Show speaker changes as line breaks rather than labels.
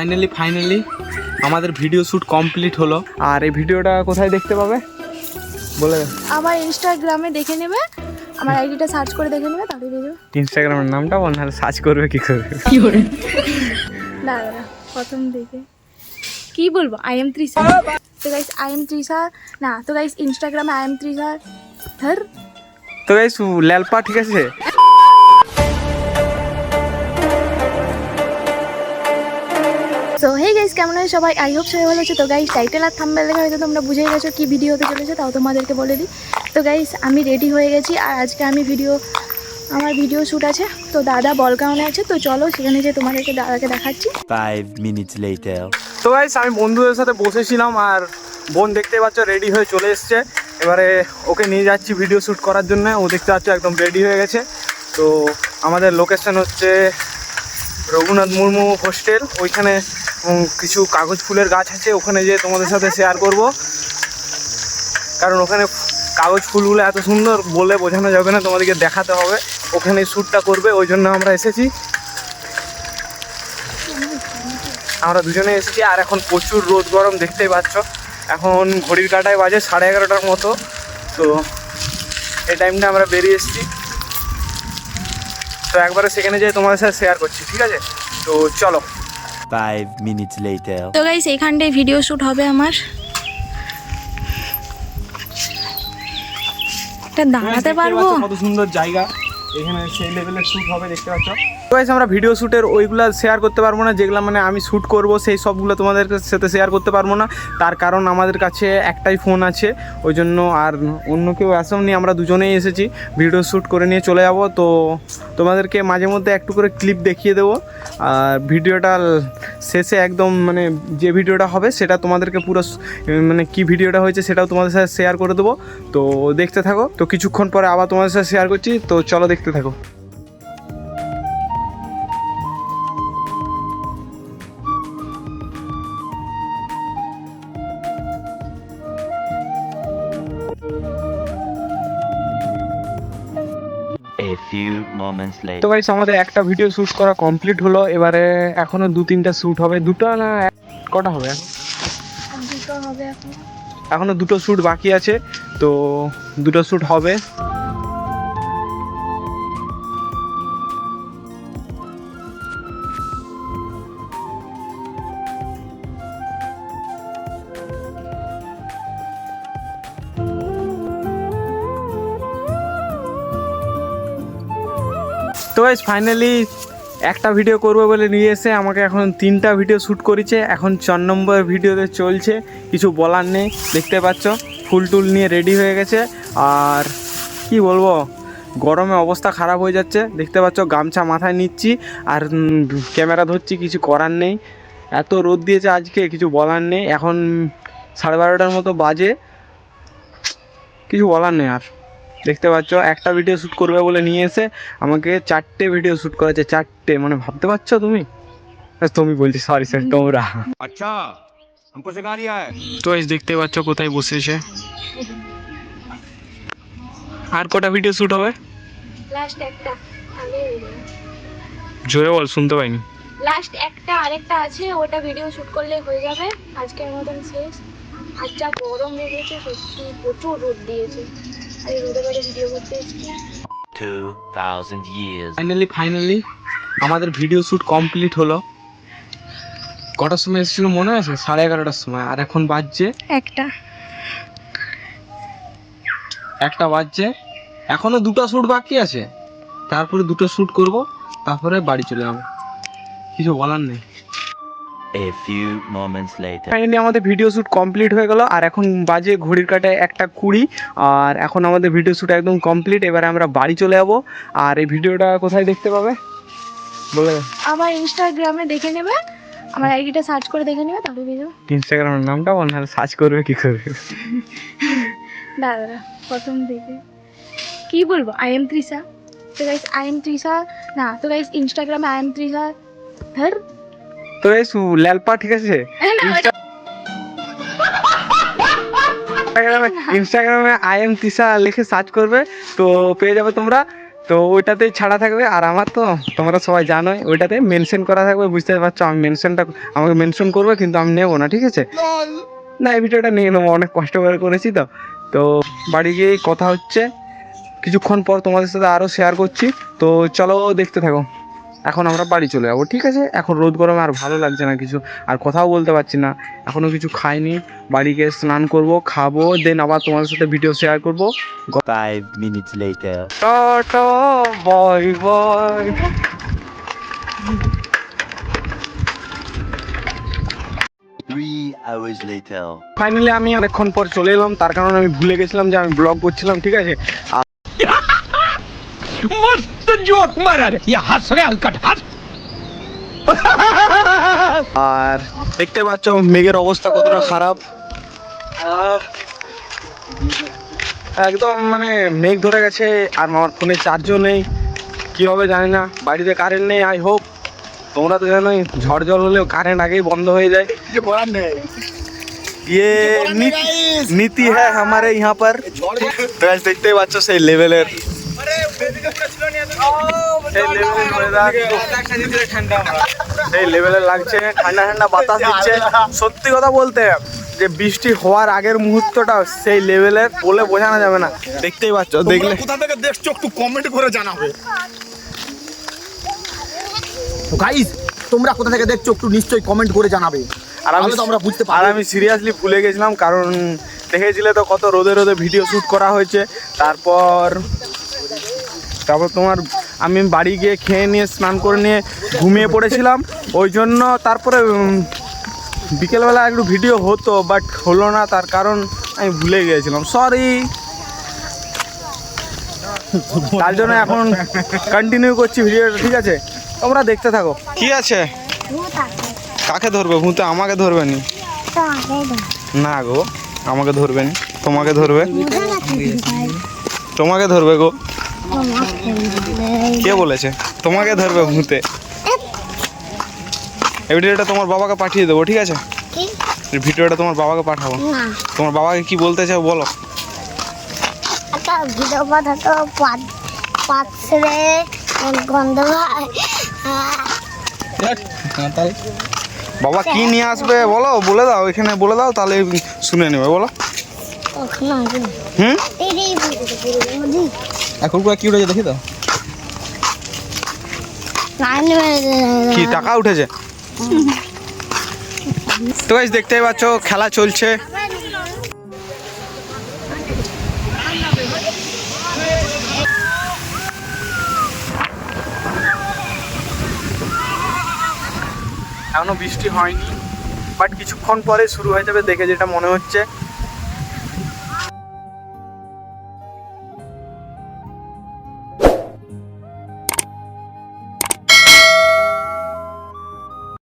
Finally আমাদের video shoot complete হলো। আর এই ভিডিওটা কোথায় দেখতে পাবে বলে দাও।
আমার ইনস্টাগ্রামে দেখে নেবে, আমার আইডিটা সার্চ করে দেখে নেবে, তাহলে পেয়ে যাবে।
ইনস্টাগ্রামের নামটা বল, নাহলে সার্চ করবে কি করবে।
না প্রথম দেখে কি বলবো, আই এম ত্রিশা। তো গাইস আই এম ত্রিশা না, তো গাইস ইনস্টাগ্রামে আই এম ত্রিশা ধর।
তো গাইস ল্যালপা ঠিক আছে।
সো হে গাইস, কেমন আছে সবাই? আই হোপ সবাই ভালো আছে। তো গাইস টাইটেল আর থাম্বনেল দেখে হয়তো তোমরা বুঝেই গেছো কি ভিডিও হতে চলেছে, তাও তোমাদেরকে বলে দিই। তো গাইস আমি রেডি হয়ে গেছি, আর আজকে আমি আমার ভিডিও শ্যুট আছে। তো দাদা বলগাঁওয়ে আছে, তো চলো সেখানে যে তোমাদেরকে দাদাকে দেখাচ্ছি।
5 minutes later.
তো গাইস আমি বন্ধুদের সাথে বসেছিলাম, আর বোন দেখতে পাচ্ছ রেডি হয়ে চলে এসছে। এবারে ওকে নিয়ে যাচ্ছি ভিডিও শ্যুট করার জন্য। ও দেখতে পাচ্ছ একদম রেডি হয়ে গেছে। তো আমাদের লোকেশন হচ্ছে রঘুনাথ মুর্মু হোস্টেল। ওইখানে কিছু কাগজ ফুলের গাছ আছে, ওখানে যেয়ে তোমাদের সাথে শেয়ার করব। কারণ ওখানে কাগজ ফুলগুলো এত সুন্দর বলে বোঝানো যাবে না, তোমাদেরকে দেখাতে হবে। ওখানে শ্যুটটা করবে, ওই জন্য আমরা এসেছি। আমরা দুজনে এসেছি, আর এখন প্রচুর রোদ গরম দেখতেই পাচ্ছ। এখন ঘড়ির কাঁটায় বাজে 11:30 মতো। তো এই টাইমটা আমরা বেরিয়ে এসেছি। তো একবারে সেখানে যেয়ে তোমাদের সাথে শেয়ার করছি, ঠিক আছে? তো চলো।
5 minutes later.
তো গাইস এইখানটায় ভিডিও শ্যুট হবে আমার। এটা দাঁড়াতে পারবো?
কত সুন্দর জায়গা, এখানে সেই লেভেলের শ্যুট হবে দেখতে পাচ্ছ। গাইস আমরা ভিডিও শ্যুটের ওইগুলো শেয়ার করতে পারবো না, যেগুলো মানে আমি শ্যুট করব সেই সবগুলো তোমাদের সাথে শেয়ার করতে পারবো না। তার কারণ আমাদের কাছে একটাই ফোন আছে, ওই জন্য। আর অন্য কেউ আসেনি, আমরা দুজনেই এসেছি। ভিডিও শ্যুট করে নিয়ে চলে যাব। তো তোমাদেরকে মাঝে মধ্যে একটু করে ক্লিপ দেখিয়ে দেবো। আর ভিডিওটা শেষে একদম মানে যে ভিডিওটা হবে সেটা তোমাদেরকে পুরো মানে কি ভিডিওটা হয়েছে সেটাও তোমাদের সাথে শেয়ার করে দেবো। তো দেখতে থাকো। তো কিছুক্ষণ পরে আবার তোমাদের সাথে শেয়ার করছি, তো চলো দেখতে থাকো।
A few moments later.
তো গাইস আমাদের একটা ভিডিও শ্যুট করা কমপ্লিট হলো। এবারে এখনো 2-3টা শ্যুট হবে। দুটো না কটা হবে?
দুটো হবে এখন।
এখনো দুটো শ্যুট বাকি আছে, তো দুটো শ্যুট হবে। তো গাইস ফাইনালি একটা ভিডিও করবো বলে নিয়ে এসে আমাকে এখন 3টা ভিডিও শ্যুট করেছে। এখন 4 নম্বর ভিডিওতে চলছে, কিছু বলার নেই। দেখতে পাচ্ছ ফুল টুল নিয়ে রেডি হয়ে গেছে। আর কি বলবো, গরমে অবস্থা খারাপ হয়ে যাচ্ছে। দেখতে পাচ্ছ গামছা মাথায় নিচ্ছি আর ক্যামেরা ধরছি, কিছু করার নেই। এত রোদ দিয়েছে আজকে, কিছু বলার নেই। এখন 12:30 মতো বাজে, কিছু বলার নেই আর। দেখতে পাচ্ছ একটা ভিডিও শ্যুট করবে বলে নিয়ে এসে আমাকে 4টে ভিডিও শ্যুট করেছে। 4টে, মানে ভাবতে পারছো তুমি? তুমি বলছি, সরি স্যার, তোমরা।
अच्छा हमको सिखा रिया है।
তো দেখতে পাচ্ছ কোথায় বসেছে। আর কটা ভিডিও শ্যুট হবে?
লাস্ট একটা আগে
জোরে বল, শুনতে পাইনি।
লাস্ট একটা আরেকটা আছে, ওটা ভিডিও শুট করলে হয়ে যাবে। আজকের মতন শেষ। আর যা গরম লেগেছে, সত্যি প্রচুর রোদ দিয়েছে। আর এই রোদে বাইরে ভিডিও করতে এসেছি।
2000 years.
ফাইনালি আমাদের ভিডিও শ্যুট কমপ্লিট হলো। কটার সময় এসেছিল মনে আছে? 11:30টার সময়। আর এখন বাজছে একটা বাজছে। এখনো দুটো শ্যুট বাকি আছে, তারপরে দুটো শ্যুট করব, তারপরে বাড়ি চলে যাবো। কিছু বলার নেই।
A few moments later.
Finally আমাদের ভিডিও শ্যুট কমপ্লিট হয়ে গেল। আর এখন বাজে ঘড়ির কাঁটায় 1:20। আর এখন আমাদের ভিডিও শ্যুট একদম কমপ্লিট। এবারে আমরা বাড়ি চলে যাব। আর এই ভিডিওটা কোথায় দেখতে পাবে বলে দাও।
আমার ইনস্টাগ্রামে দেখে নেবে, আমার আইডিটা সার্চ করে দেখে নেবে, তাহলে পেয়ে যাবে।
ইনস্টাগ্রামের নামটা বল, নাহলে সার্চ করবে কি করবে।
দাদা প্রথম দেখে কি বলবো, আই এম ত্রিশা। তো গাইস আই এম ত্রিশা না, তো গাইস ইনস্টাগ্রামে আই এম ত্রিশা ধর।
তো এই ল্যালপা ঠিক আছে। ইনস্টাগ্রামে আই এম তিশা লিখে সার্চ করবে, তো পেয়ে যাবে তোমরা। তো ওইটাতে ছাড়া থাকবে, আর আমার তো তোমরা সবাই জানোই ওইটাতে মেনশন করা থাকবে, বুঝতে পারছো। আমি আমাকে মেনশন করবে, কিন্তু আমি নেবো না, ঠিক আছে? না, এই ভিডিওটা নিয়ে নেবো, অনেক কষ্ট করে করেছি তো। তো বাড়ি গিয়ে কথা হচ্ছে, কিছুক্ষণ পর তোমাদের সাথে আরও শেয়ার করছি। তো চলো দেখতে থাকো। এখন আমরা বাড়ি চলে যাবো, ঠিক আছে? এখন রোদ গরমে আর ভালো লাগছে না কিছু, আর কথাও বলতে পারছি না, এখনও কিছু খাইনি। বাড়ি গিয়ে স্নান করবো, খাবো, দেন আবার তোমাদের সাথে ভিডিও শেয়ার করবো।
5 minutes later.
Tata, bye bye.
3 hours later.
Finally আমি অনেকক্ষণ পর চলে এলাম, তার কারণে আমি ভুলে গেছিলাম যে আমি ব্লগ করছিলাম, ঠিক আছে?
मस्त जोक मारा रे ये हंस रहे हलकट हंस
আর দেখতে পাচ্ছ মেঘের অবস্থা কতটা খারাপ। একদম মানে মেঘ ধরে গেছে, আর আমার ফোনে চার্জও নেই, কী হবে জানি না। বাড়িতে কারেন্ট নেই। আই হোপ, তোমরা তো জানোই ঝড় জল হলেও কারেন্ট আগেই বন্ধ হয়ে যায়। ये নীতি হ্যাঁ আমারে यहाँ पर। দেখতেই পাচ্ছ সেই লেভেলের সেই লেভেলের লাগছে, ঠান্ডা ঠান্ডা বাতাস দিচ্ছে। সত্যি কথা বলতে যে বৃষ্টি হওয়ার আগের মুহূর্তটা সেই লেভেলের, বলে বোঝানো যাবে না। দেখতেই পাচ্ছ, দেখলে
কোথা থেকে দেখছো একটু কমেন্ট করে জানাবে। তো গাইস, তোমরা কোথা থেকে দেখছো একটু নিশ্চয়ই কমেন্ট করে জানাবে,
আর
তাহলে তো আমরা বুঝতে
আর
পারবো।
আমি সিরিয়াসলি ভুলে গেছিলাম, কারণ দেখেছিলে তো কত রোদে রোদে ভিডিও শ্যুট করা হয়েছে। তারপর তোমার আমি বাড়ি গিয়ে খেয়ে নিয়ে স্নান করে নিয়ে ঘুমিয়ে পড়েছিলাম, ওই জন্য। তারপরে বিকেলবেলা একটু ভিডিও হতো, বাট হলো না, তার কারণ আমি ভুলে গিয়েছিলাম, সরি। তার জন্য এখন কন্টিনিউ করছি ভিডিওটা, ঠিক আছে? তোমরা দেখতে থাকো। কি আছে? কাকে ধরবে? ভূতে আমাকে ধরবে নি? না গো, আমাকে ধরবে নি, তোমাকে ধরবে। তোমাকে ধরবে গো। কে বলেছে তোমাকে ধরবে ভূতে? এই ভিডিওটা তোমার বাবাকে পাঠিয়ে দেবো, ঠিক আছে? এই ভিডিওটা তোমার বাবাকে পাঠাবো। তোমার বাবাকে কি বলতে চাও বলো?
একটা ভিডিও পাঠাতো পাত্রে গন্ধ হয়।
বাবা কি নিয়ে আসবে বলো, বলে দাও, এখানে বলে দাও, তাহলে শুনে নেবে, বলো। হুম, এখন কি উঠেছে দেখি তো। কি টাকা উঠেছে? তো গাইস দেখতেই পাচ্ছ খেলা চলছে। এখনো বৃষ্টি হয়নি, বাট কিছুক্ষণ পরে শুরু হয়ে যাবে দেখে যেটা মনে হচ্ছে।